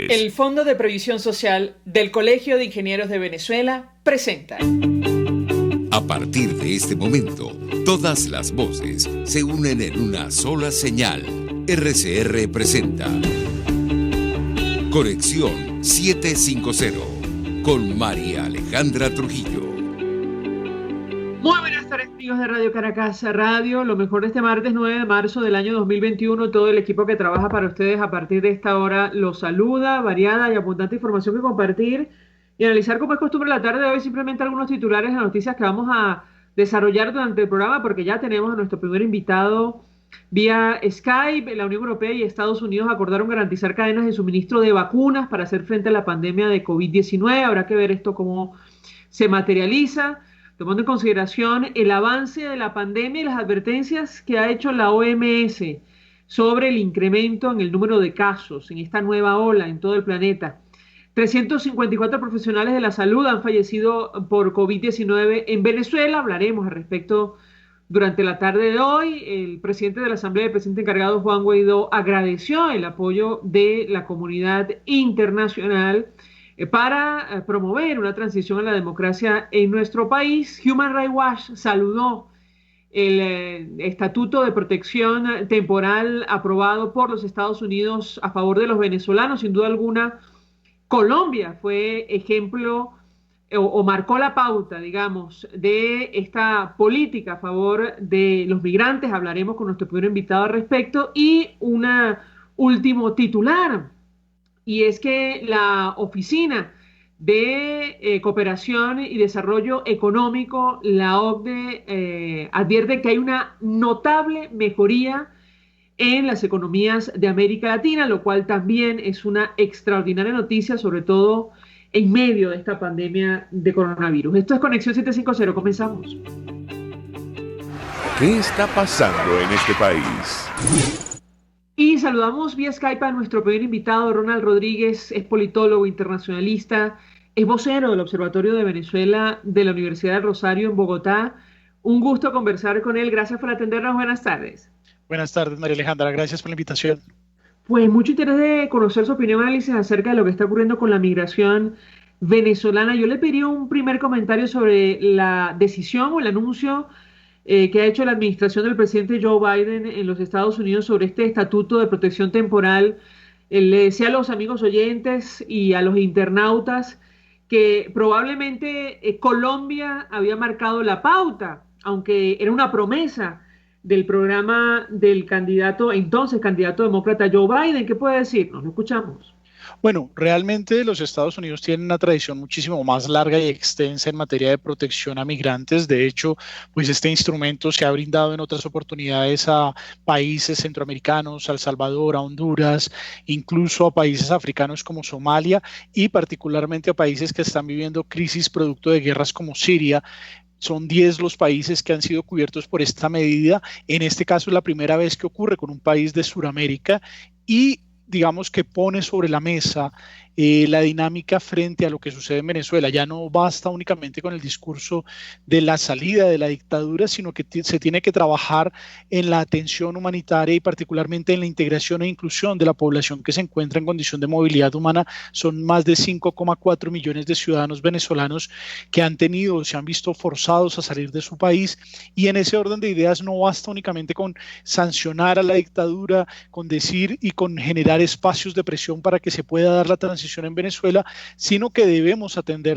El Fondo de Previsión Social del Colegio de Ingenieros de Venezuela presenta. A partir de este momento, todas las voces se unen en una sola señal. RCR presenta Conexión 750 con María Alejandra Trujillo. Muy buenas tardes, amigos de Radio Caracas Radio. Lo mejor de este martes 9 de marzo del año 2021. Todo el equipo que trabaja para ustedes a partir de esta hora los saluda. Variada y abundante información que compartir y analizar, como es costumbre la tarde de hoy, simplemente algunos titulares de noticias que vamos a desarrollar durante el programa, porque ya tenemos a nuestro primer invitado vía Skype. La Unión Europea y Estados Unidos acordaron garantizar cadenas de suministro de vacunas para hacer frente a la pandemia de COVID-19. Habrá que ver esto cómo se materializa, tomando en consideración el avance de la pandemia y las advertencias que ha hecho la OMS sobre el incremento en el número de casos en esta nueva ola en todo el planeta. 354 profesionales de la salud han fallecido por COVID-19 en Venezuela. Hablaremos al respecto durante la tarde de hoy. El presidente de la Asamblea, el presidente encargado Juan Guaidó, agradeció el apoyo de la comunidad internacional para promover una transición a la democracia en nuestro país. Human Rights Watch saludó el estatuto de protección temporal aprobado por los Estados Unidos a favor de los venezolanos. Sin duda alguna, Colombia fue ejemplo o marcó la pauta, digamos, de esta política a favor de los migrantes. Hablaremos con nuestro primer invitado al respecto. Y un último titular, y es que la Oficina de Cooperación y Desarrollo Económico, la OCDE, advierte que hay una notable mejoría en las economías de América Latina, lo cual también es una extraordinaria noticia, sobre todo en medio de esta pandemia de coronavirus. Esto es Conexión 750, comenzamos. ¿Qué está pasando en este país? Y saludamos vía Skype a nuestro primer invitado, Ronald Rodríguez. Es politólogo, internacionalista, es vocero del Observatorio de Venezuela de la Universidad del Rosario en Bogotá. Un gusto conversar con él. Gracias por atendernos. Buenas tardes. Buenas tardes, María Alejandra. Gracias por la invitación. Pues mucho interés de conocer su opinión y análisis acerca de lo que está ocurriendo con la migración venezolana. Yo le pedí un primer comentario sobre la decisión o el anuncio que ha hecho la administración del presidente Joe Biden en los Estados Unidos sobre este estatuto de protección temporal. Le decía a los amigos oyentes y a los internautas que probablemente Colombia había marcado la pauta, aunque era una promesa del programa del entonces candidato demócrata Joe Biden. ¿Qué puede decirnos? Lo escuchamos. Bueno, realmente los Estados Unidos tienen una tradición muchísimo más larga y extensa en materia de protección a migrantes. De hecho, pues este instrumento se ha brindado en otras oportunidades a países centroamericanos, a El Salvador, a Honduras, incluso a países africanos como Somalia y particularmente a países que están viviendo crisis producto de guerras como Siria. Son 10 los países que han sido cubiertos por esta medida. En este caso es la primera vez que ocurre con un país de Sudamérica y digamos que pone sobre la mesa la dinámica frente a lo que sucede en Venezuela. Ya no basta únicamente con el discurso de la salida de la dictadura, sino que se tiene que trabajar en la atención humanitaria y particularmente en la integración e inclusión de la población que se encuentra en condición de movilidad humana. Son más de 5,4 millones de ciudadanos venezolanos que se han visto forzados a salir de su país, y en ese orden de ideas no basta únicamente con sancionar a la dictadura, con decir y con generar espacios de presión para que se pueda dar la transición en Venezuela, sino que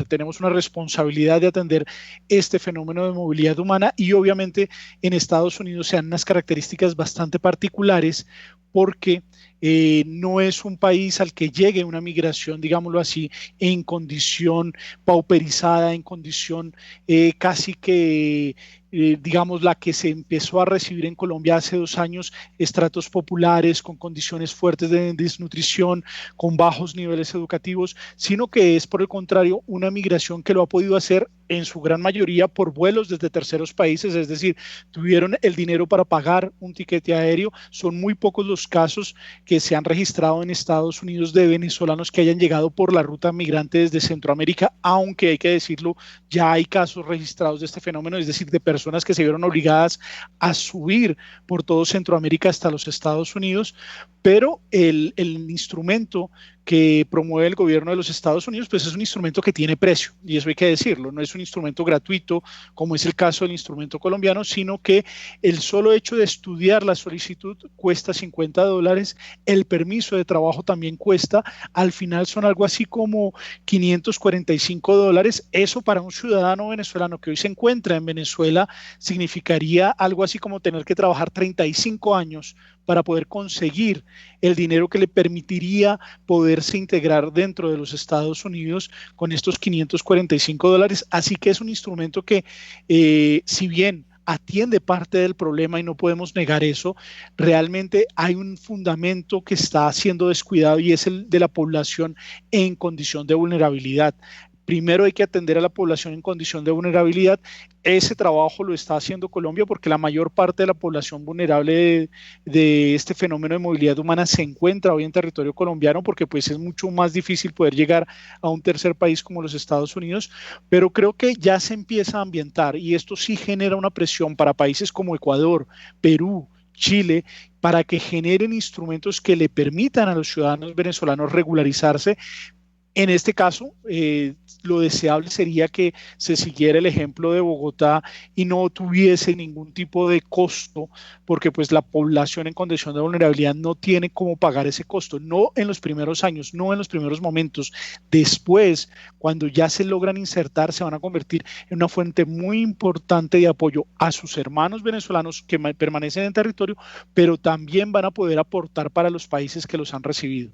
tenemos una responsabilidad de atender este fenómeno de movilidad humana. Y obviamente en Estados Unidos se dan unas características bastante particulares porque no es un país al que llegue una migración, digámoslo así, en condición pauperizada, en condición casi que digamos, la que se empezó a recibir en Colombia hace 2 años, estratos populares con condiciones fuertes de desnutrición, con bajos niveles educativos, sino que es por el contrario una migración que lo ha podido hacer en su gran mayoría por vuelos desde terceros países, es decir, tuvieron el dinero para pagar un tiquete aéreo. Son muy pocos los casos que se han registrado en Estados Unidos de venezolanos que hayan llegado por la ruta migrante desde Centroamérica, aunque hay que decirlo, ya hay casos registrados de este fenómeno, es decir, de personas que se vieron obligadas a subir por todo Centroamérica hasta los Estados Unidos, pero el instrumento que promueve el gobierno de los Estados Unidos, pues es un instrumento que tiene precio, y eso hay que decirlo, no es un instrumento gratuito como es el caso del instrumento colombiano, sino que el solo hecho de estudiar la solicitud cuesta $50, el permiso de trabajo también cuesta, al final son algo así como $545. Eso para un ciudadano venezolano que hoy se encuentra en Venezuela significaría algo así como tener que trabajar 35 años para poder conseguir el dinero que le permitiría poderse integrar dentro de los Estados Unidos con estos $545. Así que es un instrumento que, si bien atiende parte del problema y no podemos negar eso, realmente hay un fundamento que está siendo descuidado y es el de la población en condición de vulnerabilidad. Primero hay que atender a la población en condición de vulnerabilidad. Ese trabajo lo está haciendo Colombia porque la mayor parte de la población vulnerable de este fenómeno de movilidad humana se encuentra hoy en territorio colombiano, porque pues es mucho más difícil poder llegar a un tercer país como los Estados Unidos, pero creo que ya se empieza a ambientar y esto sí genera una presión para países como Ecuador, Perú, Chile, para que generen instrumentos que le permitan a los ciudadanos venezolanos regularizarse. En este caso, lo deseable sería que se siguiera el ejemplo de Bogotá y no tuviese ningún tipo de costo, porque pues la población en condición de vulnerabilidad no tiene cómo pagar ese costo, no en los primeros años, no en los primeros momentos. Después, cuando ya se logran insertar, se van a convertir en una fuente muy importante de apoyo a sus hermanos venezolanos que permanecen en territorio, pero también van a poder aportar para los países que los han recibido.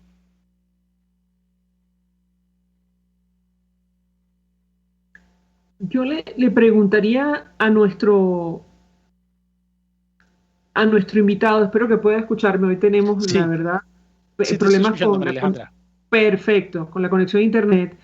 Yo le preguntaría a nuestro invitado, espero que pueda escucharme, hoy tenemos, Sí, la verdad, sí te estoy problemas escuchando, María Alejandra. perfecto, con la conexión a Internet.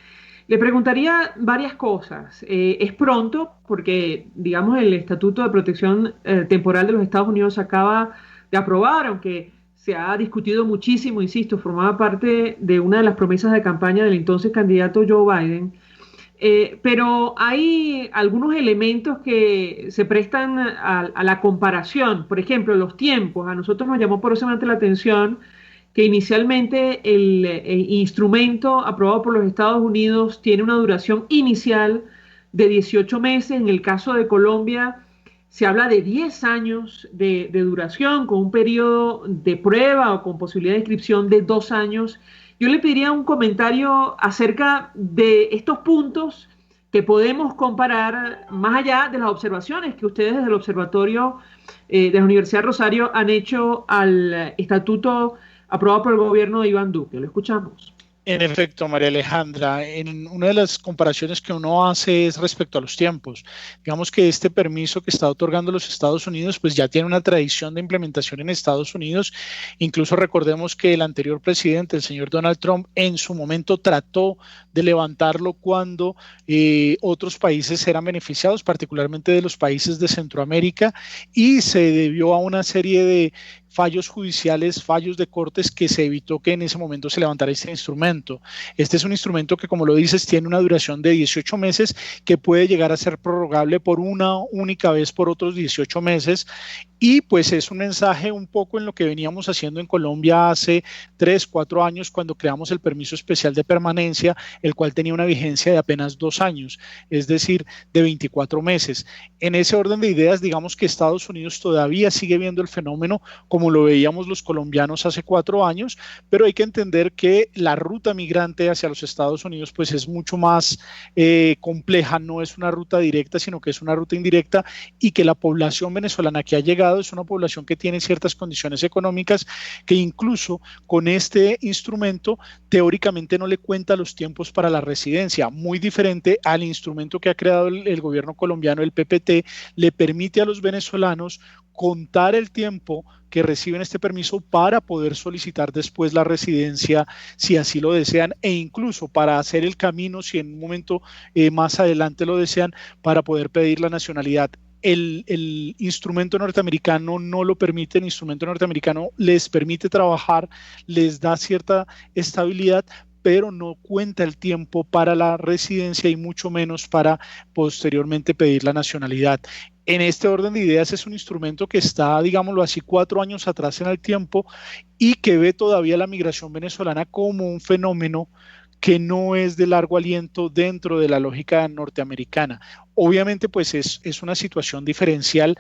Le preguntaría varias cosas. Es pronto porque, digamos, el Estatuto de Protección Temporal de los Estados Unidos se acaba de aprobar, aunque se ha discutido muchísimo, insisto, formaba parte de una de las promesas de campaña del entonces candidato Joe Biden. Pero hay algunos elementos que se prestan a la comparación. Por ejemplo, los tiempos. A nosotros nos llamó poderosamente la atención que inicialmente el instrumento aprobado por los Estados Unidos tiene una duración inicial de 18 meses. En el caso de Colombia se habla de 10 años de duración, con un periodo de prueba o con posibilidad de inscripción de 2 años. Yo le pediría un comentario acerca de estos puntos que podemos comparar más allá de las observaciones que ustedes desde el Observatorio de la Universidad Rosario han hecho al estatuto aprobado por el gobierno de Iván Duque. Lo escuchamos. En efecto, María Alejandra, una de las comparaciones que uno hace es respecto a los tiempos. Digamos que este permiso que está otorgando los Estados Unidos, pues ya tiene una tradición de implementación en Estados Unidos. Incluso recordemos que el anterior presidente, el señor Donald Trump, en su momento trató de levantarlo cuando otros países eran beneficiados, particularmente de los países de Centroamérica, y se debió a una serie de fallos judiciales, fallos de cortes, que se evitó que en ese momento se levantara este instrumento. Este es un instrumento que, como lo dices, tiene una duración de 18 meses que puede llegar a ser prorrogable por una única vez por otros 18 meses. Y pues es un mensaje un poco en lo que veníamos haciendo en Colombia hace 3, 4 años cuando creamos el permiso especial de permanencia, el cual tenía una vigencia de apenas 2 años, es decir, de 24 meses. En ese orden de ideas, digamos que Estados Unidos todavía sigue viendo el fenómeno como lo veíamos los colombianos hace 4 años, pero hay que entender que la ruta migrante hacia los Estados Unidos pues es mucho más compleja, no es una ruta directa, sino que es una ruta indirecta, y que la población venezolana que ha llegado es una población que tiene ciertas condiciones económicas que incluso con este instrumento teóricamente no le cuenta los tiempos para la residencia, muy diferente al instrumento que ha creado el gobierno colombiano, el PPT, le permite a los venezolanos contar el tiempo que reciben este permiso para poder solicitar después la residencia si así lo desean, e incluso para hacer el camino si en un momento más adelante lo desean, para poder pedir la nacionalidad. El instrumento norteamericano no lo permite. El instrumento norteamericano les permite trabajar, les da cierta estabilidad, pero no cuenta el tiempo para la residencia y mucho menos para posteriormente pedir la nacionalidad. en este orden de ideas es un instrumento que está, digámoslo así, 4 años atrás en el tiempo y que ve todavía la migración venezolana como un fenómeno que no es de largo aliento dentro de la lógica norteamericana. Obviamente, pues es una situación diferencial.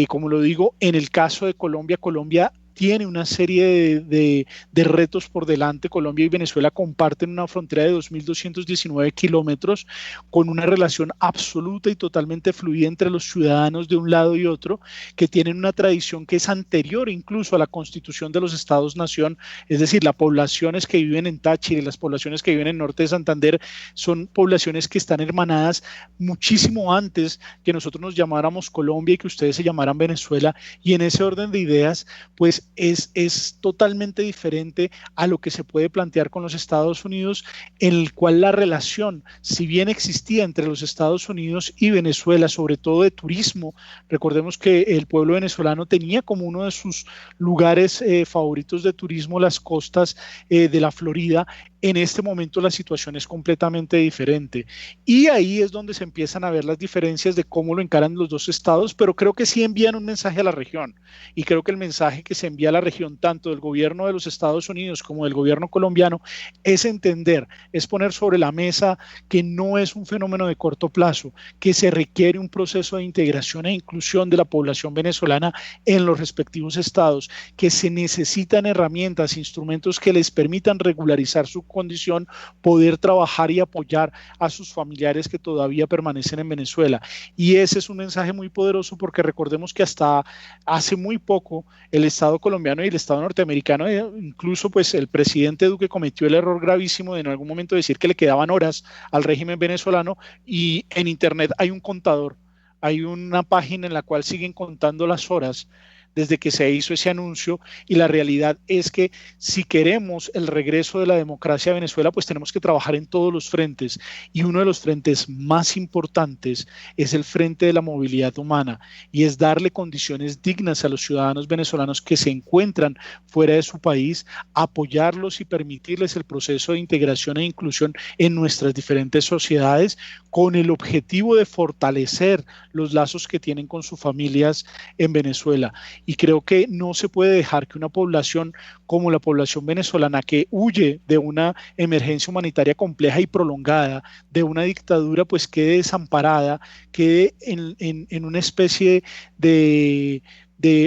Como lo digo, en el caso de Colombia, Colombia tiene una serie de retos por delante. Colombia y Venezuela comparten una frontera de 2.219 kilómetros con una relación absoluta y totalmente fluida entre los ciudadanos de un lado y otro, que tienen una tradición que es anterior incluso a la constitución de los estados-nación, es decir, las poblaciones que viven en Táchira y las poblaciones que viven en norte de Santander son poblaciones que están hermanadas muchísimo antes que nosotros nos llamáramos Colombia y que ustedes se llamaran Venezuela, y en ese orden de ideas, pues es totalmente diferente a lo que se puede plantear con los Estados Unidos, en el cual la relación, si bien existía entre los Estados Unidos y Venezuela, sobre todo de turismo, recordemos que el pueblo venezolano tenía como uno de sus lugares favoritos de turismo las costas de la Florida. En este momento la situación es completamente diferente y ahí es donde se empiezan a ver las diferencias de cómo lo encaran los dos estados, pero creo que sí envían un mensaje a la región, y creo que el mensaje que se envía a la región tanto del gobierno de los Estados Unidos como del gobierno colombiano es entender, es poner sobre la mesa que no es un fenómeno de corto plazo, que se requiere un proceso de integración e inclusión de la población venezolana en los respectivos estados, que se necesitan herramientas, instrumentos que les permitan regularizar su condición, poder trabajar y apoyar a sus familiares que todavía permanecen en Venezuela. Y ese es un mensaje muy poderoso, porque recordemos que hasta hace muy poco el Estado colombiano y el Estado norteamericano, incluso pues el presidente Duque cometió el error gravísimo de en algún momento decir que le quedaban horas al régimen venezolano, y en internet hay un contador, hay una página en la cual siguen contando las horas desde que se hizo ese anuncio, y la realidad es que si queremos el regreso de la democracia a Venezuela, pues tenemos que trabajar en todos los frentes, y uno de los frentes más importantes es el frente de la movilidad humana, y es darle condiciones dignas a los ciudadanos venezolanos que se encuentran fuera de su país, apoyarlos y permitirles el proceso de integración e inclusión en nuestras diferentes sociedades, con el objetivo de fortalecer los lazos que tienen con sus familias en Venezuela. Y creo que no se puede dejar que una población como la población venezolana, que huye de una emergencia humanitaria compleja y prolongada, de una dictadura, pues quede desamparada, quede en una especie de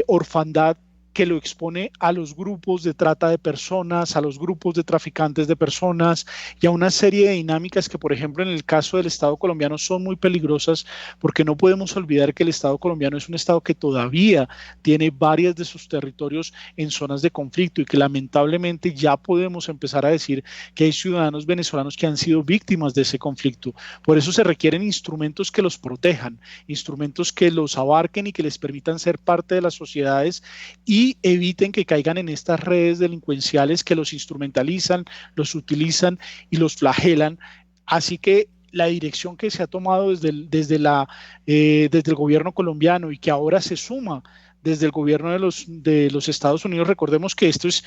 orfandad que lo expone a los grupos de trata de personas, a los grupos de traficantes de personas y a una serie de dinámicas que, por ejemplo, en el caso del Estado colombiano son muy peligrosas, porque no podemos olvidar que el Estado colombiano es un Estado que todavía tiene varias de sus territorios en zonas de conflicto, y que lamentablemente ya podemos empezar a decir que hay ciudadanos venezolanos que han sido víctimas de ese conflicto. Por eso se requieren instrumentos que los protejan, instrumentos que los abarquen y que les permitan ser parte de las sociedades y eviten que caigan en estas redes delincuenciales que los instrumentalizan, los utilizan y los flagelan. Así que la dirección que se ha tomado desde el gobierno colombiano, y que ahora se suma desde el gobierno de los Estados Unidos, recordemos que esto es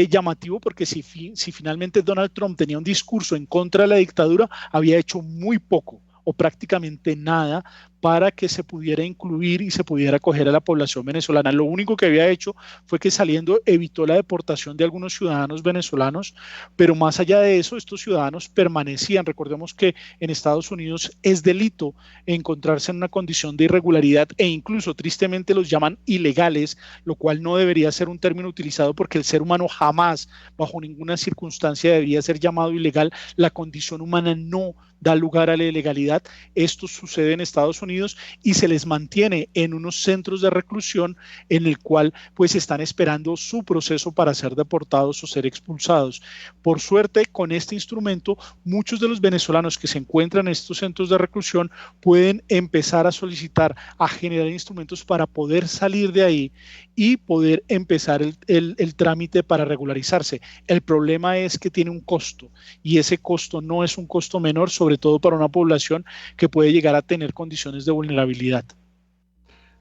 llamativo, porque si finalmente Donald Trump tenía un discurso en contra de la dictadura, había hecho muy poco o prácticamente nada para que se pudiera incluir y se pudiera acoger a la población venezolana. Lo único que había hecho fue que saliendo evitó la deportación de algunos ciudadanos venezolanos, pero más allá de eso, estos ciudadanos permanecían. Recordemos que en Estados Unidos es delito encontrarse en una condición de irregularidad, e incluso tristemente los llaman ilegales, lo cual no debería ser un término utilizado, porque el ser humano jamás, bajo ninguna circunstancia, debería ser llamado ilegal. La condición humana no da lugar a la ilegalidad. Esto sucede en Estados Unidos y se les mantiene en unos centros de reclusión en el cual pues están esperando su proceso para ser deportados o ser expulsados. Por suerte, con este instrumento, muchos de los venezolanos que se encuentran en estos centros de reclusión pueden empezar a solicitar, a generar instrumentos para poder salir de ahí y poder empezar el trámite para regularizarse. El problema es que tiene un costo, y ese costo no es un costo menor, sobre todo para una población que puede llegar a tener condiciones de vulnerabilidad.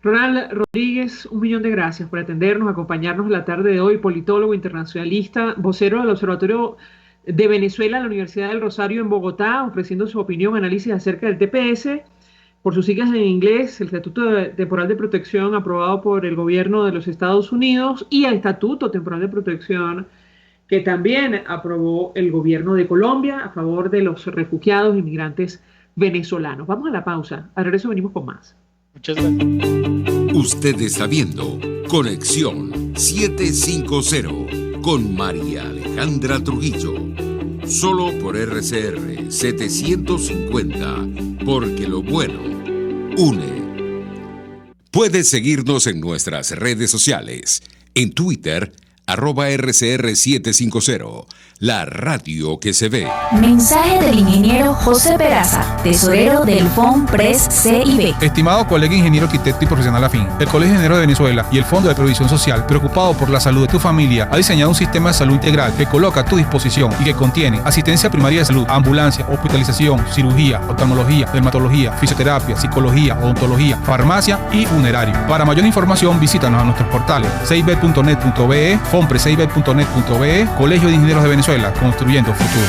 Ronald Rodríguez, 1.000.000 de gracias por atendernos, acompañarnos en la tarde de hoy, politólogo internacionalista, vocero del Observatorio de Venezuela en la Universidad del Rosario en Bogotá, ofreciendo su opinión, análisis acerca del TPS, por sus siglas en inglés, el Estatuto Temporal de Protección aprobado por el gobierno de los Estados Unidos y el Estatuto Temporal de Protección que también aprobó el gobierno de Colombia a favor de los refugiados e inmigrantes venezolanos. Vamos a la pausa. Al regreso venimos con más. Muchas gracias. Usted está viendo Conexión 750 con María Alejandra Trujillo. Solo por RCR 750, porque lo bueno une. Puedes seguirnos en nuestras redes sociales. En Twitter, @RCR750, la radio que se ve. Mensaje del ingeniero José Peraza, tesorero del FONPRES CIB. Estimado colega ingeniero arquitecto y profesional afín, el Colegio de Ingenieros de Venezuela y el Fondo de Previsión Social, preocupado por la salud de tu familia, ha diseñado un sistema de salud integral que coloca a tu disposición y que contiene asistencia primaria de salud, ambulancia, hospitalización, cirugía, oftalmología, dermatología, fisioterapia, psicología, odontología, farmacia y funerario. Para mayor información, visítanos a nuestros portales cib.net.be, fonprescib.net.be, Colegio de Ingenieros de Venezuela, construyendo futuro.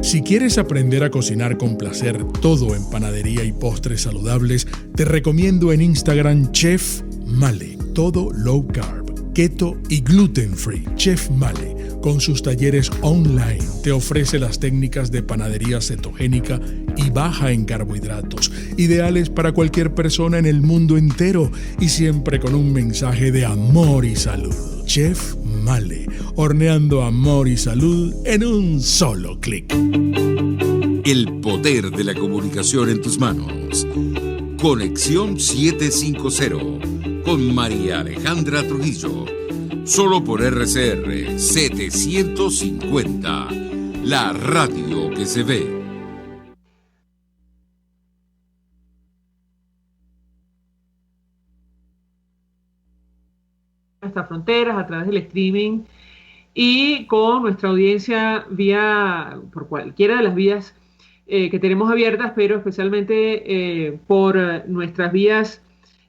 Si quieres aprender a cocinar con placer todo en panadería y postres saludables, te recomiendo en Instagram Chef Male, todo low carb, keto y gluten free. Chef Male, con sus talleres online, te ofrece las técnicas de panadería cetogénica y baja en carbohidratos, ideales para cualquier persona en el mundo entero y siempre con un mensaje de amor y salud. Chef Male, horneando amor y salud en un solo clic. El poder de la comunicación en tus manos. Conexión 750 con María Alejandra Trujillo. Solo por RCR 750, la radio que se ve. Nuestras fronteras a través del streaming y con nuestra audiencia por cualquiera de las vías que tenemos abiertas, pero especialmente por nuestras vías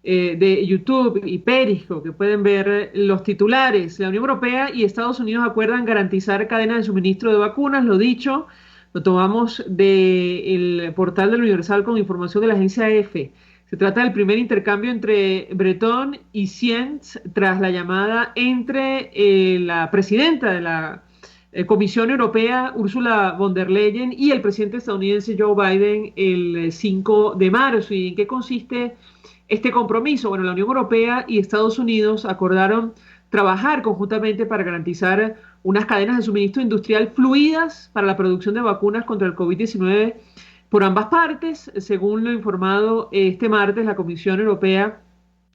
de YouTube y Periscope, que pueden ver los titulares. La Unión Europea y Estados Unidos acuerdan garantizar cadenas de suministro de vacunas. Lo dicho, lo tomamos del portal del Universal con información de la agencia EFE. Se trata del primer intercambio entre Breton y Siemens tras la llamada entre la presidenta de la Comisión Europea, Ursula von der Leyen, y el presidente estadounidense Joe Biden el 5 de marzo. ¿Y en qué consiste este compromiso? Bueno, la Unión Europea y Estados Unidos acordaron trabajar conjuntamente para garantizar unas cadenas de suministro industrial fluidas para la producción de vacunas contra el COVID-19 por ambas partes. Según lo informado este martes, la Comisión Europea,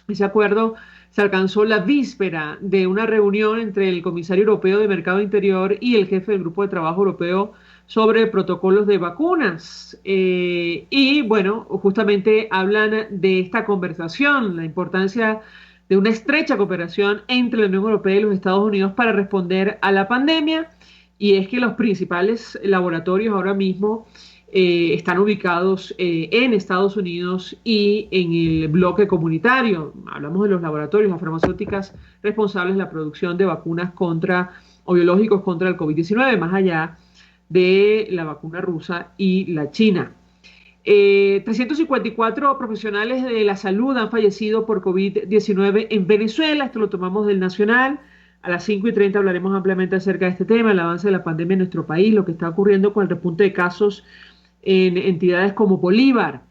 ese acuerdo se alcanzó la víspera de una reunión entre el comisario europeo de Mercado Interior y el jefe del Grupo de Trabajo Europeo sobre protocolos de vacunas. Y bueno, justamente hablan de esta conversación, la importancia de una estrecha cooperación entre la Unión Europea y los Estados Unidos para responder a la pandemia. Y es que los principales laboratorios ahora mismo están ubicados en Estados Unidos y en el bloque comunitario. Hablamos de los laboratorios, las farmacéuticas responsables de la producción de vacunas o biológicos contra el COVID-19, más allá de la vacuna rusa y la china. 354 profesionales de la salud han fallecido por COVID-19 en Venezuela. Esto lo tomamos del Nacional. A las 5:30 hablaremos ampliamente acerca de este tema, el avance de la pandemia en nuestro país, lo que está ocurriendo con el repunte de casos en entidades como Bolívar.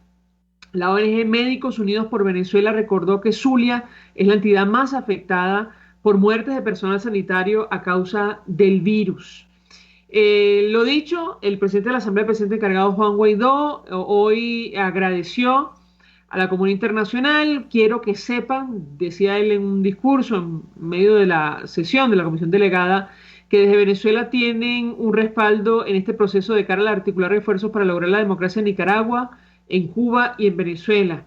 La ONG Médicos Unidos por Venezuela recordó que Zulia es la entidad más afectada por muertes de personal sanitario a causa del virus. Lo dicho, el presidente de la Asamblea, el presidente encargado Juan Guaidó, hoy agradeció a la comunidad internacional. Quiero que sepan, decía él en un discurso en medio de la sesión de la comisión delegada, que desde Venezuela tienen un respaldo en este proceso de cara a articular refuerzos para lograr la democracia en Nicaragua, en Cuba y en Venezuela.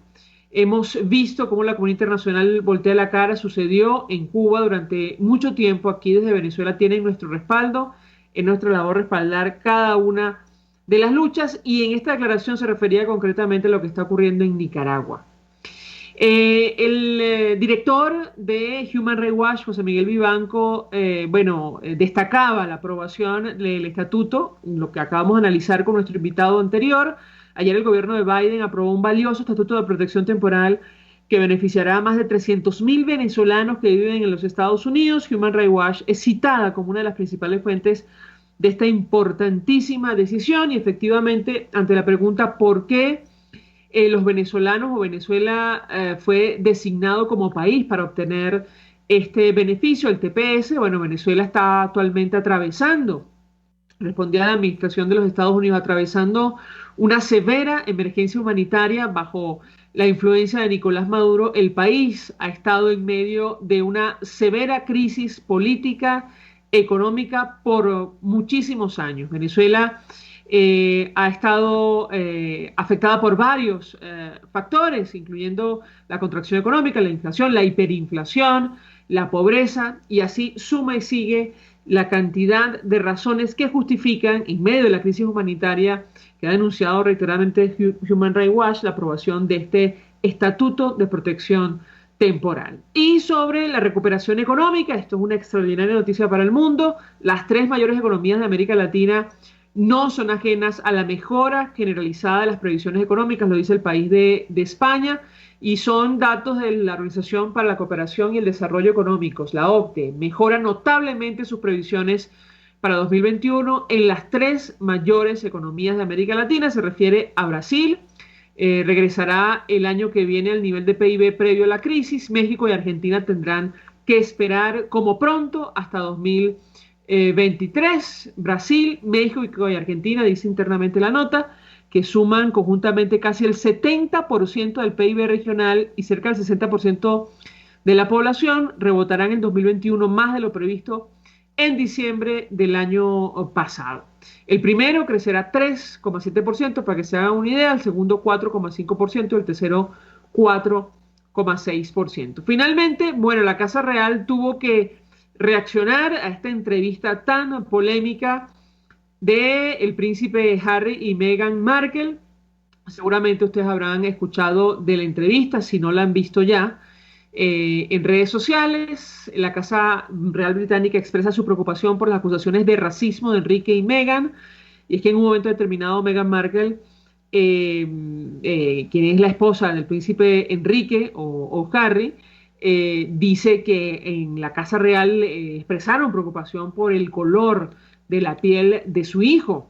Hemos visto cómo la comunidad internacional voltea la cara. Sucedió en Cuba durante mucho tiempo. Aquí desde Venezuela tienen nuestro respaldo. Es nuestra labor respaldar cada una de las luchas, y en esta declaración se refería concretamente a lo que está ocurriendo en Nicaragua. El director de Human Rights Watch, José Miguel Vivanco, destacaba la aprobación del estatuto, lo que acabamos de analizar con nuestro invitado anterior, Ayer el gobierno de Biden aprobó un valioso estatuto de protección temporal que beneficiará a más de 300.000 venezolanos que viven en los Estados Unidos. Human Rights Watch es citada como una de las principales fuentes de esta importantísima decisión y efectivamente ante la pregunta ¿por qué los venezolanos o Venezuela fue designado como país para obtener este beneficio, el TPS? Bueno, Venezuela está actualmente atravesando, respondía la administración de los Estados Unidos, atravesando una severa emergencia humanitaria bajo la influencia de Nicolás Maduro. El país ha estado en medio de una severa crisis política, económica por muchísimos años. Venezuela ha estado afectada por varios factores, incluyendo la contracción económica, la inflación, la hiperinflación, la pobreza, y así suma y sigue la cantidad de razones que justifican, en medio de la crisis humanitaria que ha denunciado reiteradamente Human Rights Watch, la aprobación de este Estatuto de Protección Temporal. Y sobre la recuperación económica, esto es una extraordinaria noticia para el mundo. Las 3 mayores economías de América Latina no son ajenas a la mejora generalizada de las previsiones económicas, lo dice el país de España, y son datos de la Organización para la Cooperación y el Desarrollo Económicos, la OCDE. Mejora notablemente sus previsiones para 2021 en las 3 mayores economías de América Latina. Se refiere a Brasil, regresará el año que viene al nivel de PIB previo a la crisis. México y Argentina tendrán que esperar como pronto hasta 2023. Brasil, México y Argentina, dice internamente la nota, que suman conjuntamente casi el 70% del PIB regional y cerca del 60% de la población, rebotarán en 2021 más de lo previsto en diciembre del año pasado. El primero crecerá 3,7%, para que se hagan una idea, el segundo 4,5%, el tercero 4,6%. Finalmente, bueno, la Casa Real tuvo que reaccionar a esta entrevista tan polémica del príncipe Harry y Meghan Markle. Seguramente ustedes habrán escuchado de la entrevista, si no la han visto ya, en redes sociales. La Casa Real Británica expresa su preocupación por las acusaciones de racismo de Enrique y Meghan, y es que en un momento determinado Meghan Markle, quien es la esposa del príncipe Enrique o Harry, dice que en la Casa Real expresaron preocupación por el color de la piel de su hijo.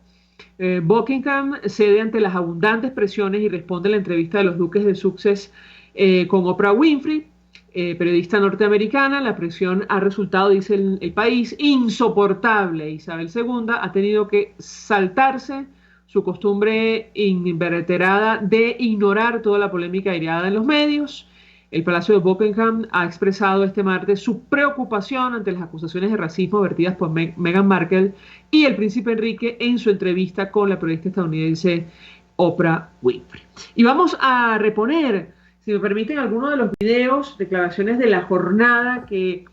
Buckingham cede ante las abundantes presiones y responde a la entrevista de los duques de Sussex con Oprah Winfrey, periodista norteamericana. La presión ha resultado, dice el país, insoportable. Isabel II ha tenido que saltarse su costumbre inveterada de ignorar toda la polémica aireada en los medios. El Palacio de Buckingham ha expresado este martes su preocupación ante las acusaciones de racismo vertidas por Meghan Markle y el príncipe Enrique en su entrevista con la periodista estadounidense Oprah Winfrey. Y vamos a reponer, si me permiten, algunos de los videos, declaraciones de la jornada que,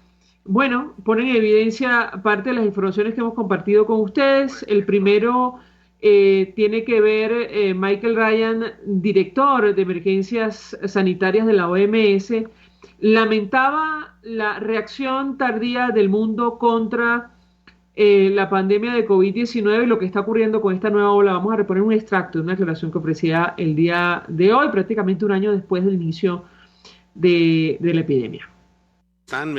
bueno, ponen en evidencia parte de las informaciones que hemos compartido con ustedes. El primero tiene que ver Michael Ryan, director de emergencias sanitarias de la OMS, lamentaba la reacción tardía del mundo contra la pandemia de COVID-19 y lo que está ocurriendo con esta nueva ola. Vamos a reponer un extracto de una declaración que ofrecía el día de hoy, prácticamente un año después del inicio de la epidemia.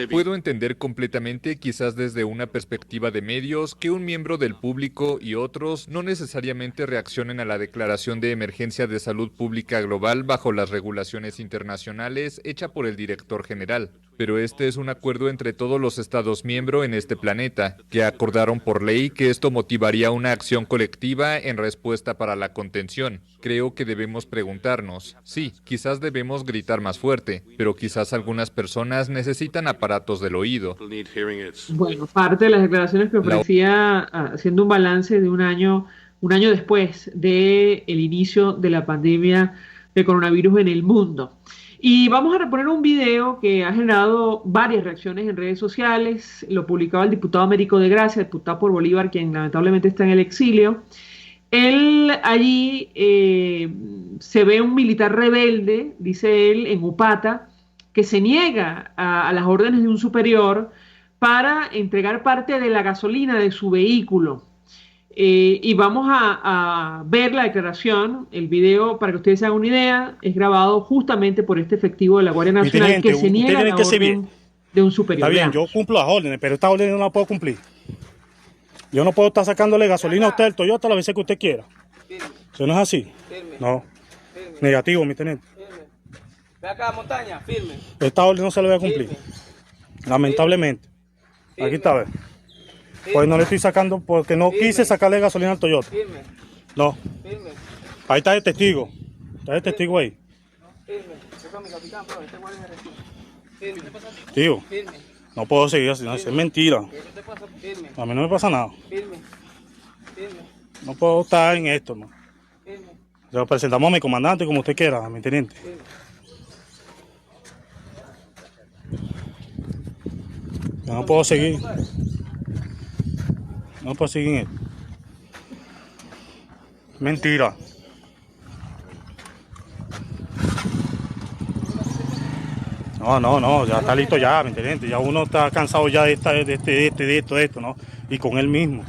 Puedo entender completamente, quizás desde una perspectiva de medios, que un miembro del público y otros no necesariamente reaccionen a la declaración de emergencia de salud pública global bajo las regulaciones internacionales hecha por el director general. Pero este es un acuerdo entre todos los Estados miembros en este planeta, que acordaron por ley que esto motivaría una acción colectiva en respuesta para la contención. Creo que debemos preguntarnos, sí, quizás debemos gritar más fuerte, pero quizás algunas personas necesitan aparatos del oído. Bueno, parte de las declaraciones que ofrecía haciendo un balance de un año después del inicio de la pandemia de coronavirus en el mundo. Y vamos a reponer un video que ha generado varias reacciones en redes sociales. Lo publicaba el diputado Américo de Gracia, diputado por Bolívar, quien lamentablemente está en el exilio. Él allí se ve un militar rebelde, dice él, en Upata, que se niega a las órdenes de un superior para entregar parte de la gasolina de su vehículo. Y vamos a ver la declaración, el video, para que ustedes se hagan una idea, es grabado justamente por este efectivo de la Guardia Nacional que se niega la orden de un superior. Está bien, yo cumplo las órdenes, pero esta orden no la puedo cumplir. Yo no puedo estar sacándole gasolina a usted, el Toyota, las veces que usted quiera. Eso no es así. No. Negativo, mi teniente. Ve acá, montaña, firme. Esta orden no se la voy a cumplir. Lamentablemente. Aquí está, a ver. Pues no le estoy sacando porque no quise sacarle gasolina al Toyota. No. Ahí está el testigo. Está el testigo ahí. Tío, no puedo seguir así, no, es mentira. A mí no me pasa nada. No puedo estar en esto, ¿no? Lo presentamos a mi comandante como usted quiera, a mi teniente. Yo no puedo seguir. No puedo seguir en esto. Mentira. No, ya está listo ya, mi teniente. Ya uno está cansado ya de esto, ¿no? Y con él mismo.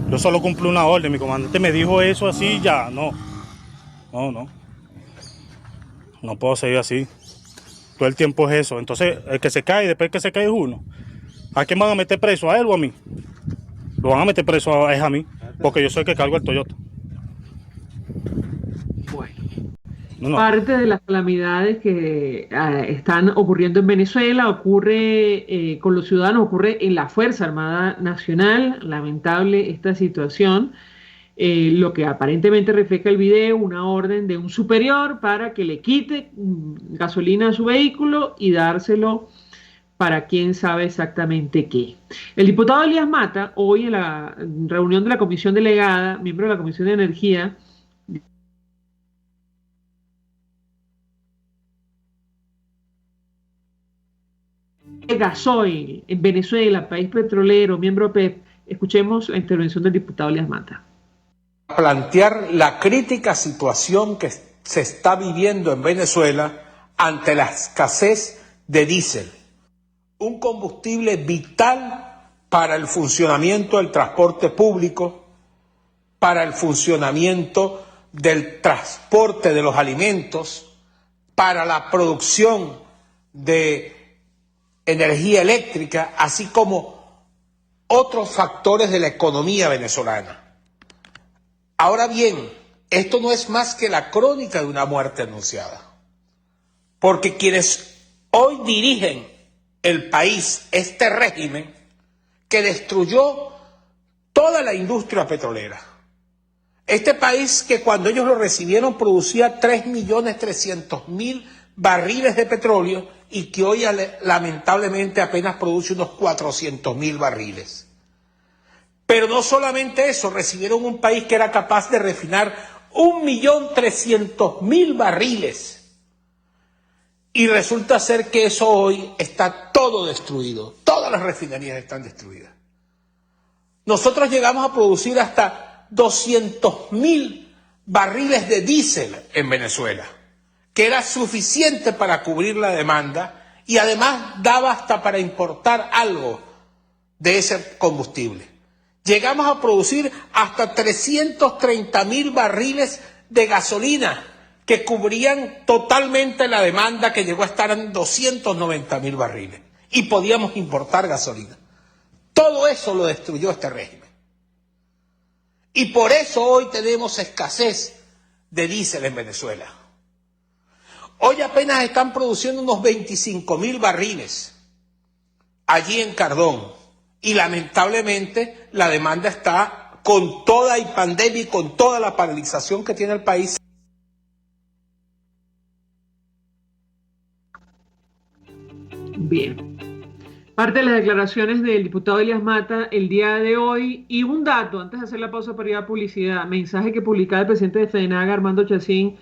Yo solo cumplo una orden, mi comandante me dijo eso así ya, no. No puedo seguir así. Todo el tiempo es eso. Entonces, el que se cae, después que se cae es uno. ¿A quién van a meter preso? ¿A él o a mí? Lo van a meter preso a mí, porque yo soy el que cargo el Toyota. Bueno. Parte de las calamidades que están ocurriendo en Venezuela ocurre con los ciudadanos, ocurre en la Fuerza Armada Nacional. Lamentable esta situación. Lo que aparentemente refleja el video, una orden de un superior para que le quite gasolina a su vehículo y dárselo para quién sabe exactamente qué. El diputado Elías Mata, hoy en la reunión de la comisión delegada, miembro de la Comisión de Energía, gasoil en Venezuela, país petrolero, miembro PEP. Escuchemos la intervención del diputado Elías Mata. Plantear la crítica situación que se está viviendo en Venezuela ante la escasez de diésel, un combustible vital para el funcionamiento del transporte público, para el funcionamiento del transporte de los alimentos, para la producción de energía eléctrica, así como otros factores de la economía venezolana. Ahora bien, esto no es más que la crónica de una muerte anunciada, porque quienes hoy dirigen el país, este régimen que destruyó toda la industria petrolera, este país que cuando ellos lo recibieron producía 3.300.000 barriles de petróleo y que hoy lamentablemente apenas produce unos 400.000 barriles. Pero no solamente eso, recibieron un país que era capaz de refinar 1.300.000 barriles. Y resulta ser que eso hoy está todo destruido. Todas las refinerías están destruidas. Nosotros llegamos a producir hasta 200.000 barriles de diésel en Venezuela, que era suficiente para cubrir la demanda y además daba hasta para importar algo de ese combustible. Llegamos a producir hasta 330.000 barriles de gasolina que cubrían totalmente la demanda, que llegó a estar en 290.000 barriles. Y podíamos importar gasolina. Todo eso lo destruyó este régimen. Y por eso hoy tenemos escasez de diésel en Venezuela. Hoy apenas están produciendo unos 25.000 barriles allí en Cardón. Y lamentablemente la demanda está con toda la pandemia y con toda la paralización que tiene el país. Bien. Parte de las declaraciones del diputado Elías Mata el día de hoy. Y un dato, antes de hacer la pausa para ir a publicidad, mensaje que publicaba el presidente de FEDENAG, Armando Chacín,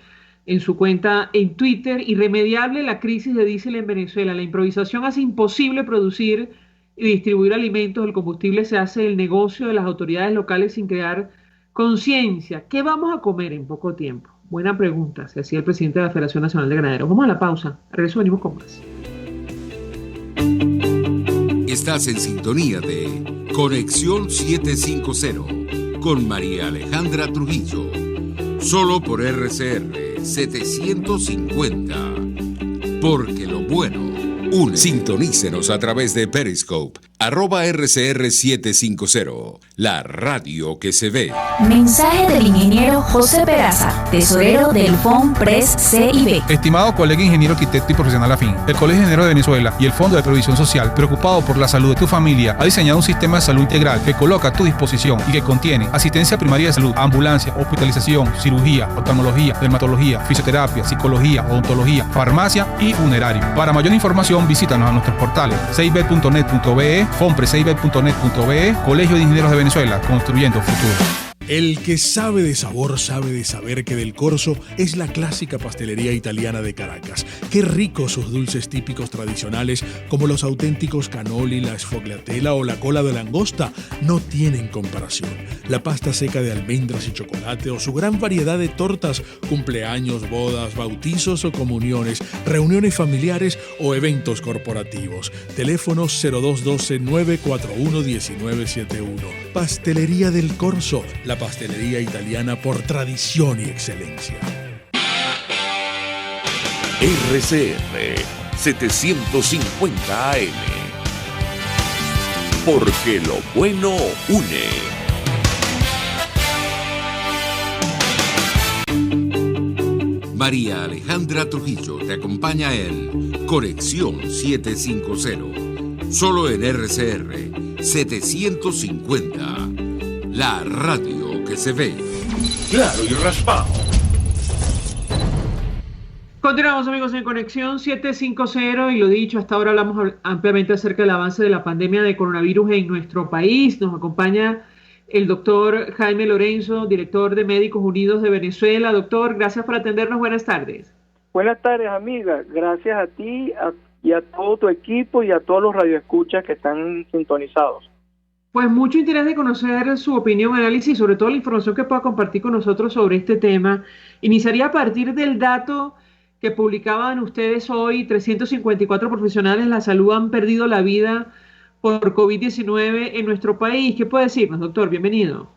en su cuenta en Twitter: irremediable la crisis de diésel en Venezuela. La improvisación hace imposible producir y distribuir alimentos. El combustible se hace el negocio de las autoridades locales sin crear conciencia. ¿Qué vamos a comer en poco tiempo? Buena pregunta, se hacía el presidente de la Federación Nacional de Ganaderos. Vamos a la pausa, a regreso venimos con más. Estás en sintonía de Conexión 750 con María Alejandra Trujillo, solo por RCR 750, porque lo bueno une. Sintonícenos a través de Periscope, @RCR750, la radio que se ve. Mensaje del ingeniero José Peraza, tesorero del FOMPRES CIB. Estimado colega ingeniero arquitecto y profesional afín, el Colegio de Ingenieros de Venezuela y el Fondo de Previsión Social, preocupado por la salud de tu familia, ha diseñado un sistema de salud integral que coloca a tu disposición y que contiene asistencia primaria de salud, ambulancia, hospitalización, cirugía, oftalmología, dermatología, fisioterapia, psicología, odontología, farmacia y funerario. Para mayor información, visítanos a nuestros portales cib.net.be, fomprescib.net.be, Colegio de Ingenieros de Venezuela, construyendo futuro. El que sabe de sabor sabe de saber que Del Corso es la clásica pastelería italiana de Caracas. Qué ricos sus dulces típicos tradicionales como los auténticos cannoli, la sfogliatella o la cola de langosta no tienen comparación. La pasta seca de almendras y chocolate o su gran variedad de tortas, cumpleaños, bodas, bautizos o comuniones, reuniones familiares o eventos corporativos. Teléfono 0212-941-1971. Pastelería Del Corso, la pastelería italiana por tradición y excelencia. RCR 750 AM. Porque lo bueno une. María Alejandra Trujillo te acompaña en Conexión 750, solo en RCR 750, la radio que se ve. Claro y raspado. Continuamos, amigos, en Conexión 750 y lo dicho, hasta ahora hablamos ampliamente acerca del avance de la pandemia de coronavirus en nuestro país. Nos acompaña el doctor Jaime Lorenzo, director de Médicos Unidos de Venezuela. Doctor, gracias por atendernos. Buenas tardes. Buenas tardes, amiga. Gracias a ti y a todo tu equipo y a todos los radioescuchas que están sintonizados. Pues mucho interés de conocer su opinión, análisis y sobre todo la información que pueda compartir con nosotros sobre este tema. Iniciaría a partir del dato que publicaban ustedes hoy. 354 profesionales de la salud han perdido la vida por COVID-19 en nuestro país. ¿Qué puede decirnos, doctor? Bienvenido.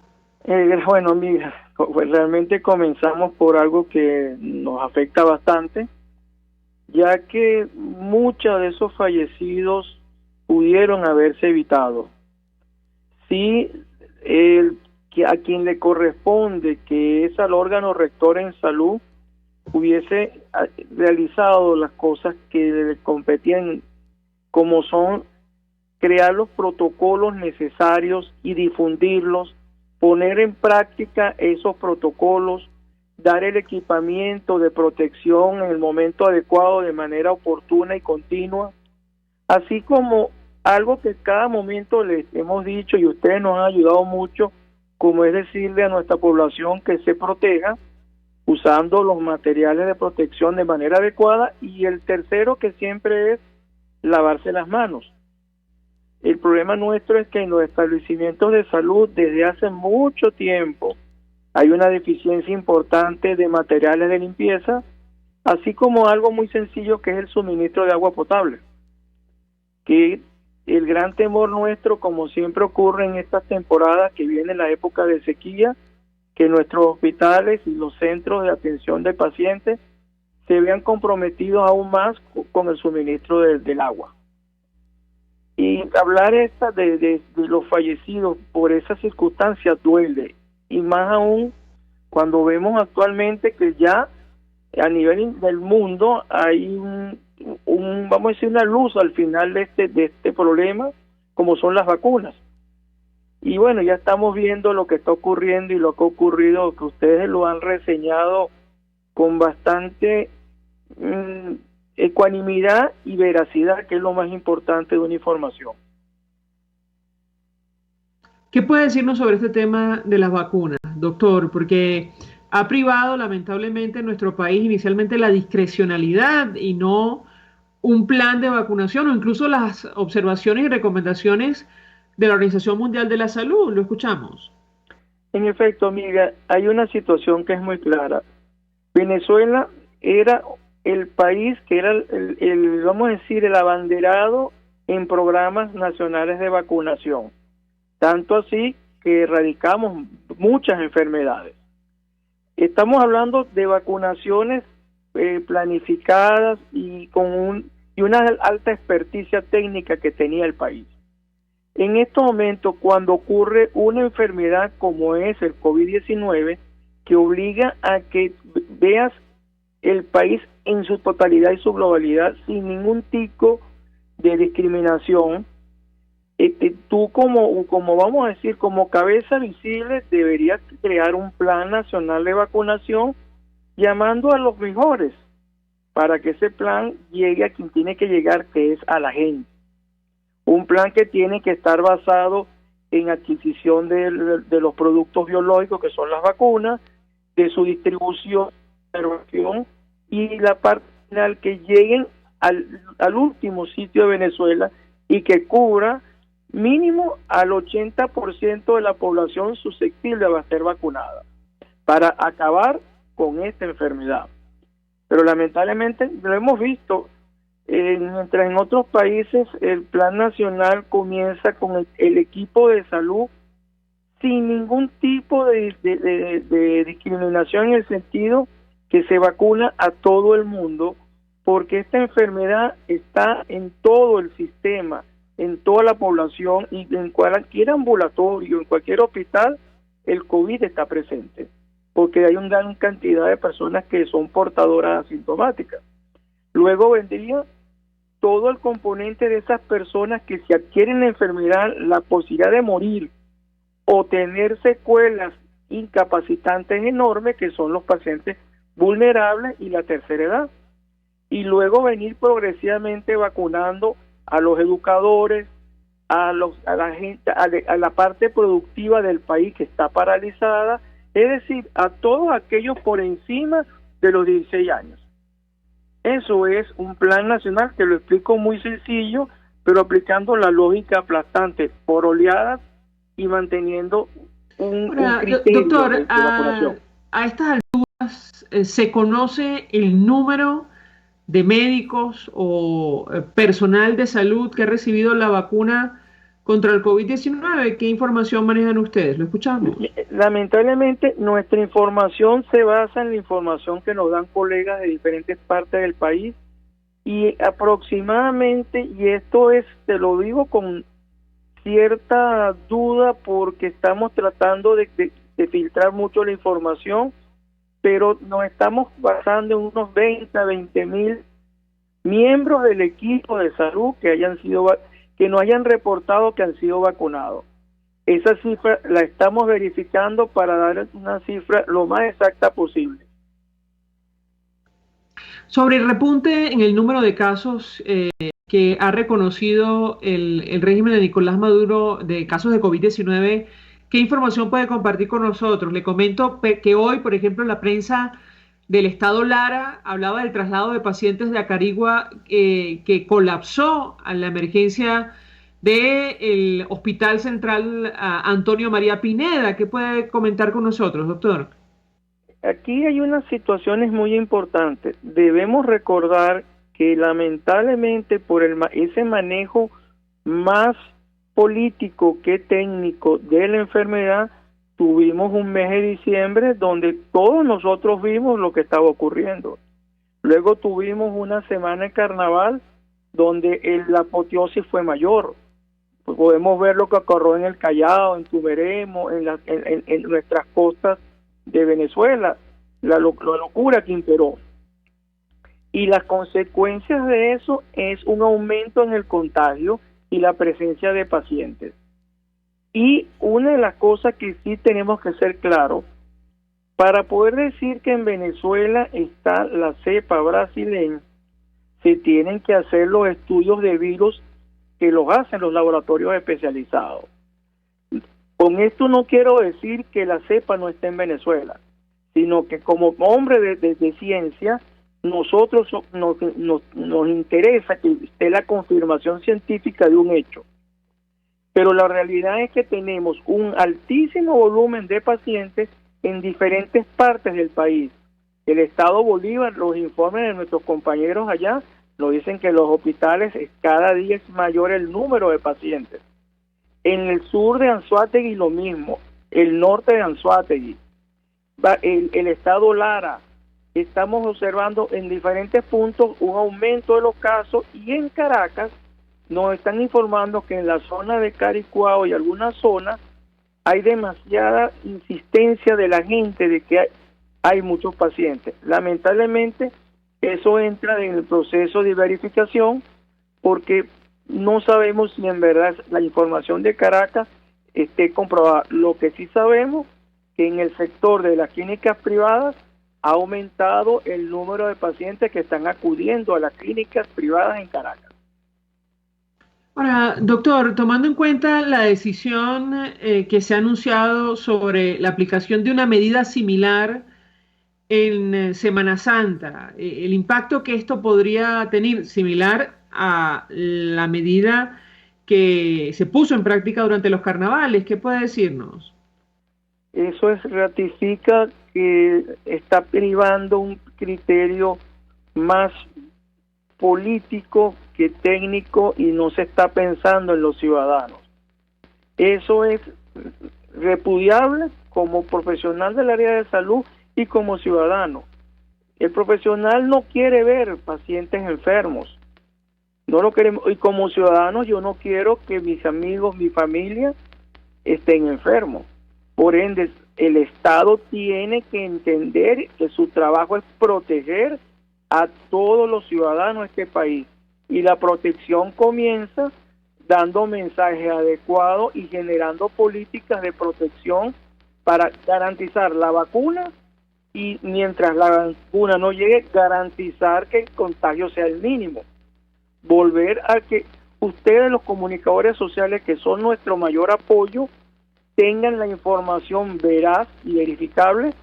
Bueno, amiga, pues realmente comenzamos por algo que nos afecta bastante, ya que muchos de esos fallecidos pudieron haberse evitado. Sí, a quien le corresponde, que es al órgano rector en salud, hubiese realizado las cosas que le competían, como son crear los protocolos necesarios y difundirlos, poner en práctica esos protocolos, dar el equipamiento de protección en el momento adecuado de manera oportuna y continua, así como algo que cada momento les hemos dicho y ustedes nos han ayudado mucho, como es decirle a nuestra población que se proteja usando los materiales de protección de manera adecuada, y el tercero que siempre es lavarse las manos. El problema nuestro es que en los establecimientos de salud desde hace mucho tiempo hay una deficiencia importante de materiales de limpieza, así como algo muy sencillo que es el suministro de agua potable. Que el gran temor nuestro, como siempre ocurre en estas temporadas que viene la época de sequía, que nuestros hospitales y los centros de atención de pacientes se vean comprometidos aún más con el suministro del agua. Y hablar de los fallecidos por esas circunstancias duele, y más aún cuando vemos actualmente que ya a nivel del mundo hay vamos a decir, una luz al final de este problema, como son las vacunas. Y bueno, ya estamos viendo lo que está ocurriendo y lo que ha ocurrido, que ustedes lo han reseñado con bastante ecuanimidad y veracidad, que es lo más importante de una información. ¿Qué puede decirnos sobre este tema de las vacunas, doctor? Porque ha privado lamentablemente en nuestro país inicialmente la discrecionalidad y no un plan de vacunación, o incluso las observaciones y recomendaciones de la Organización Mundial de la Salud. Lo escuchamos. En efecto, amiga, hay una situación que es muy clara. Venezuela era el país que era el vamos a decir, el abanderado en programas nacionales de vacunación. Tanto así que erradicamos muchas enfermedades. Estamos hablando de vacunaciones planificadas y con una alta experticia técnica que tenía el país. En estos momentos, cuando ocurre una enfermedad como es el COVID-19, que obliga a que veas el país en su totalidad y su globalidad sin ningún tipo de discriminación, tú como vamos a decir, como cabeza visible, deberías crear un plan nacional de vacunación llamando a los mejores para que ese plan llegue a quien tiene que llegar, que es a la gente. Un plan que tiene que estar basado en adquisición de los productos biológicos, que son las vacunas, de su distribución, observación, y la parte final, que lleguen al último sitio de Venezuela y que cubra mínimo al 80% de la población susceptible a ser vacunada para acabar con esta enfermedad. Pero lamentablemente lo hemos visto, mientras en otros países el plan nacional comienza con el equipo de salud sin ningún tipo de discriminación, en el sentido que se vacuna a todo el mundo, porque esta enfermedad está en todo el sistema, en toda la población, y en cualquier ambulatorio, en cualquier hospital, el COVID está presente, porque hay una gran cantidad de personas que son portadoras asintomáticas. Luego vendría todo el componente de esas personas que, si adquieren la enfermedad, la posibilidad de morir o tener secuelas incapacitantes enormes, que son los pacientes vulnerables y la tercera edad. Y luego venir progresivamente vacunando a los educadores, a la gente, a la parte productiva del país que está paralizada, es decir, a todos aquellos por encima de los 16 años. Eso es un plan nacional que lo explico muy sencillo, pero aplicando la lógica aplastante por oleadas y manteniendo un criterio doctor, de vacunación. A estas alturas, ¿se conoce el número de médicos o personal de salud que ha recibido la vacuna contra el COVID-19? ¿Qué información manejan ustedes? ¿Lo escuchamos? Lamentablemente, nuestra información se basa en la información que nos dan colegas de diferentes partes del país, y aproximadamente, y esto es, te lo digo con cierta duda porque estamos tratando de filtrar mucho la información, pero nos estamos basando en unos 20,000 miembros del equipo de salud que no hayan reportado que han sido vacunados. Esa cifra la estamos verificando para dar una cifra lo más exacta posible. Sobre el repunte en el número de casos que ha reconocido el régimen de Nicolás Maduro de casos de COVID-19, ¿qué información puede compartir con nosotros? Le comento que hoy, por ejemplo, la prensa del estado Lara hablaba del traslado de pacientes de Acarigua que colapsó a la emergencia del Hospital Central Antonio María Pineda. ¿Qué puede comentar con nosotros, doctor? Aquí hay unas situaciones muy importantes. Debemos recordar que lamentablemente por ese manejo más político que técnico de la enfermedad, tuvimos un mes de diciembre donde todos nosotros vimos lo que estaba ocurriendo. Luego tuvimos una semana de carnaval donde la apoteosis fue mayor. Pues podemos ver lo que ocurrió en el Callao, en Tumeremo, en nuestras costas de Venezuela, la locura que imperó. Y las consecuencias de eso es un aumento en el contagio y la presencia de pacientes. Y una de las cosas que sí tenemos que ser claros, para poder decir que en Venezuela está la cepa brasileña, se tienen que hacer los estudios de virus que los hacen los laboratorios especializados. Con esto no quiero decir que la cepa no esté en Venezuela, sino que como hombre de ciencia, nosotros nos interesa que esté la confirmación científica de un hecho. Pero la realidad es que tenemos un altísimo volumen de pacientes en diferentes partes del país. El Estado Bolívar, los informes de nuestros compañeros allá, nos dicen que los hospitales cada día es mayor el número de pacientes. En el sur de Anzoátegui lo mismo, el norte de Anzoátegui, el estado Lara, estamos observando en diferentes puntos un aumento de los casos, y en Caracas nos están informando que en la zona de Caricuao y algunas zonas hay demasiada insistencia de la gente de que hay muchos pacientes. Lamentablemente eso entra en el proceso de verificación, porque no sabemos si en verdad la información de Caracas esté comprobada. Lo que sí sabemos que en el sector de las clínicas privadas ha aumentado el número de pacientes que están acudiendo a las clínicas privadas en Caracas. Ahora, doctor, tomando en cuenta la decisión que se ha anunciado sobre la aplicación de una medida similar en Semana Santa, el impacto que esto podría tener, similar a la medida que se puso en práctica durante los carnavales, ¿qué puede decirnos? Eso ratifica que está privando un criterio más político que técnico y no se está pensando en los ciudadanos. Eso es repudiable como profesional del área de salud y como ciudadano. El profesional no quiere ver pacientes enfermos, no lo queremos, y como ciudadano yo no quiero que mis amigos, mi familia estén enfermos. Por ende, el Estado tiene que entender que su trabajo es proteger a todos los ciudadanos de este país, y la protección comienza dando mensajes adecuados y generando políticas de protección para garantizar la vacuna, y mientras la vacuna no llegue, garantizar que el contagio sea el mínimo. Volver a que ustedes, los comunicadores sociales, que son nuestro mayor apoyo, tengan la información veraz y verificable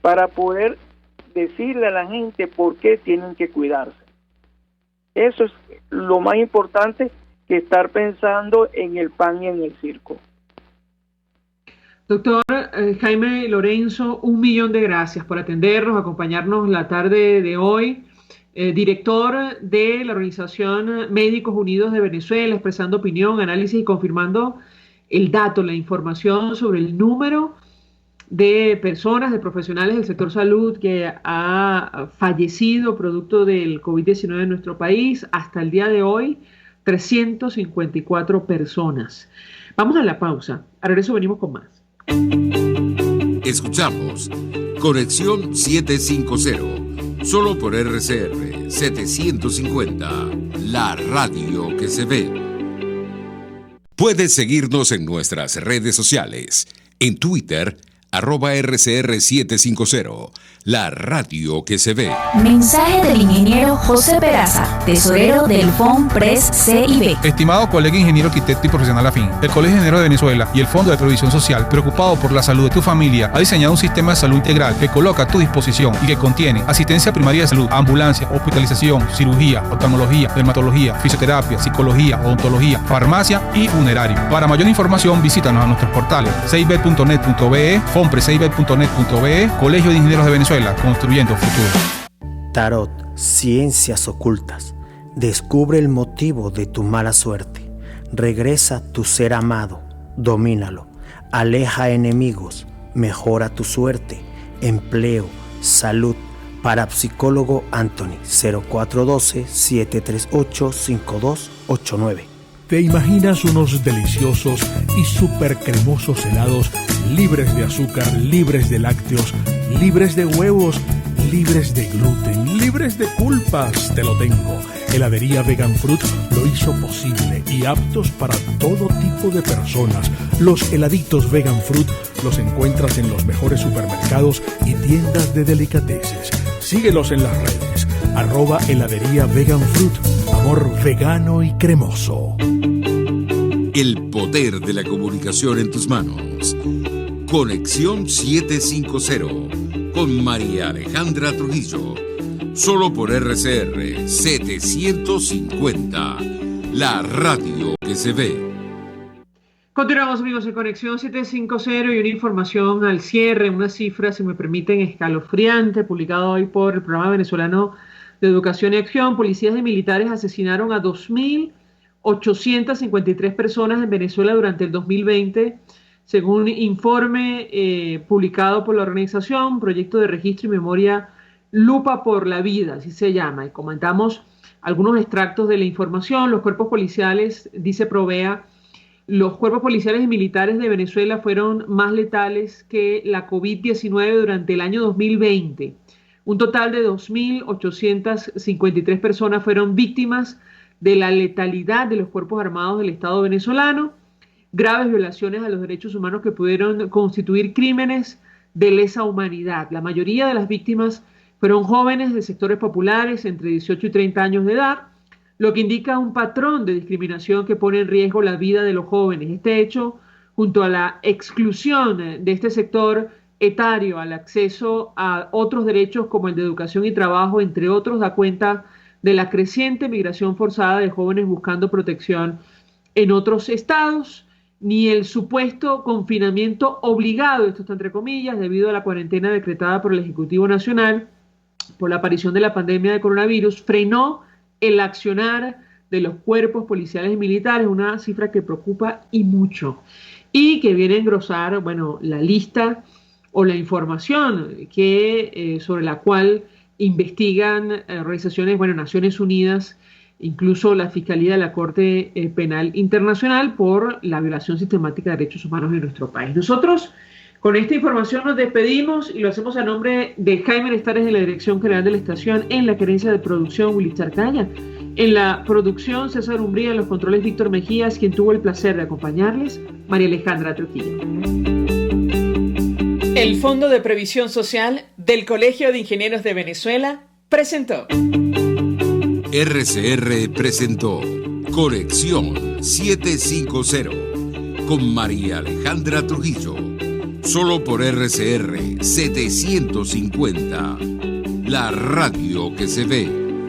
para poder decirle a la gente por qué tienen que cuidarse. Eso es lo más importante que estar pensando en el pan y en el circo. Doctor Jaime Lorenzo, 1.000.000 de gracias por atendernos, acompañarnos la tarde de hoy. Director de la Organización Médicos Unidos de Venezuela, expresando opinión, análisis y confirmando el dato, la información sobre el número de personas, de profesionales del sector salud que ha fallecido producto del COVID-19 en nuestro país. Hasta el día de hoy, 354 personas. Vamos a la pausa. A regreso venimos con más. Escuchamos Conexión 750, solo por RCR 750, la radio que se ve. Puedes seguirnos en nuestras redes sociales. En Twitter, @RCR750, la radio que se ve. Mensaje del ingeniero José Peraza, tesorero del FONPRES CIB. Estimado colega ingeniero, arquitecto y profesional afín, el Colegio de Ingenieros de Venezuela y el Fondo de Previsión Social, preocupado por la salud de tu familia, ha diseñado un sistema de salud integral que coloca a tu disposición y que contiene asistencia primaria de salud, ambulancia, hospitalización, cirugía, oftalmología, dermatología, fisioterapia, psicología, odontología, farmacia y funerario. Para mayor información, visítanos a nuestros portales cib.net.be, fonprescib.net.be, Colegio de Ingenieros de Venezuela, construyendo futuro. Tarot, ciencias ocultas. Descubre el motivo de tu mala suerte. Regresa tu ser amado, domínalo. Aleja enemigos, mejora tu suerte. Empleo, salud. Parapsicólogo Anthony, 0412-738-5289. ¿Te imaginas unos deliciosos y súper cremosos helados libres de azúcar, libres de lácteos, libres de huevos, libres de gluten, libres de culpas? Te lo tengo. Heladería Vegan Fruit lo hizo posible y aptos para todo tipo de personas. Los heladitos Vegan Fruit los encuentras en los mejores supermercados y tiendas de delicateces. Síguelos en las redes. @heladería Vegan Fruit. Amor vegano y cremoso. El poder de la comunicación en tus manos. Conexión 750 con María Alejandra Trujillo. Solo por RCR 750, la radio que se ve. Continuamos, amigos, en Conexión 750 y una información al cierre, una cifra, si me permiten, escalofriante, publicada hoy por el Programa Venezolano de Educación y Acción, policías y militares asesinaron a 2.853 personas en Venezuela durante el 2020, según informe publicado por la organización, Proyecto de Registro y Memoria Lupa por la Vida, así se llama. Y comentamos algunos extractos de la información. Los cuerpos policiales, dice Provea, los cuerpos policiales y militares de Venezuela fueron más letales que la COVID-19 durante el año 2020. Un total de 2.853 personas fueron víctimas de la letalidad de los cuerpos armados del Estado venezolano, graves violaciones a los derechos humanos que pudieron constituir crímenes de lesa humanidad. La mayoría de las víctimas fueron jóvenes de sectores populares entre 18 y 30 años de edad, lo que indica un patrón de discriminación que pone en riesgo la vida de los jóvenes. Este hecho, junto a la exclusión de este sector etario al acceso a otros derechos como el de educación y trabajo, entre otros, da cuenta de la creciente migración forzada de jóvenes buscando protección en otros estados, ni el supuesto confinamiento obligado, esto está entre comillas, debido a la cuarentena decretada por el Ejecutivo Nacional por la aparición de la pandemia de coronavirus, frenó el accionar de los cuerpos policiales y militares, una cifra que preocupa y mucho, y que viene a engrosar, bueno, la lista o la información que sobre la cual investigan organizaciones, bueno, Naciones Unidas, incluso la Fiscalía de la Corte Penal Internacional por la violación sistemática de derechos humanos en nuestro país. Nosotros con esta información nos despedimos y lo hacemos a nombre de Jaime Lestares de la Dirección General de la Estación, en la gerencia de producción Willy Charcaya, en la producción César Umbría, en los controles Víctor Mejías, quien tuvo el placer de acompañarles, María Alejandra Trujillo. El Fondo de Previsión Social del Colegio de Ingenieros de Venezuela presentó. RCR presentó Conexión 750 con María Alejandra Trujillo. Solo por RCR 750, la radio que se ve.